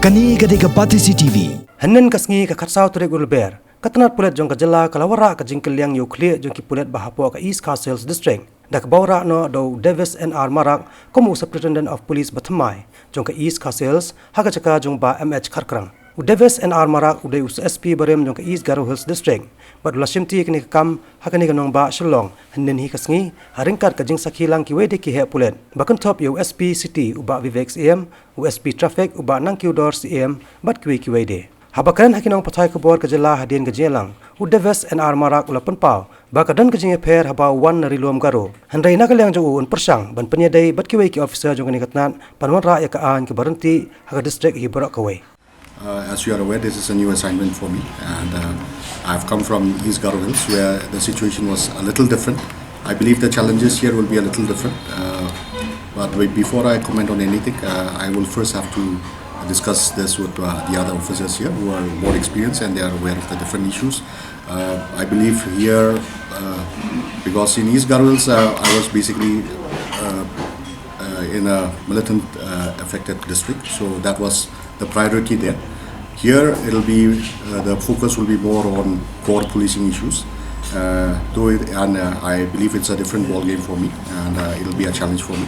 Kani gadega pati CCTV. Hanen kasngi ka khatsau ture gulber. Katnat pulet jong ka jela kalawara ka jingkel yang yu clear jong ki pulet bahapo ka East Khasi district. Dak bawra no do Davis NR Marak komu Superintendent of Police Thymmai jong ka East Khasi haga chaka jong ba MH Kharkrang. Davis NR Marak uday us SP barem jong ka East Garo Hills district. Badula Shimti kini kam hakani kanong ba Shillong hanen hi kasngi haringkat ka jing sakhilang ki wede ki he pulet. Bakan top yu SP City uba Vivek CM USP Traffic uba Nangkiu Dor CM bat ki wede. Habakan hakinong patay ke bor ke jela hadin ke jelang. Davis NR Marak ulapan pau. Bakadan ke jing per haba wan nari luam garo. Handai nak liang jong un persang ban penyadai bat ki officer jong nikatnan panwan ra ya ka an ke berhenti haga district hi borak kawai. As you are aware, this is a new assignment for me, and I've come from East Garo Hills, where the situation was a little different. I believe the challenges here will be a little different. But before I comment on anything, I will first have to discuss this with the other officers here who are more experienced and they are aware of the different issues. I believe here, because in East Garo Hills, I was basically in a militant affected district, so that was the priority there. Here it'll be the focus will be more on core policing issues, I believe it's a different ball game for me, and it'll be a challenge for me.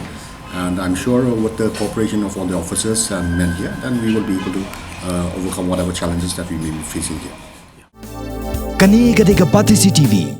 And I'm sure with the cooperation of all the officers and men here, then we will be able to overcome whatever challenges that we may be facing here. Kani gadega pati CCTV.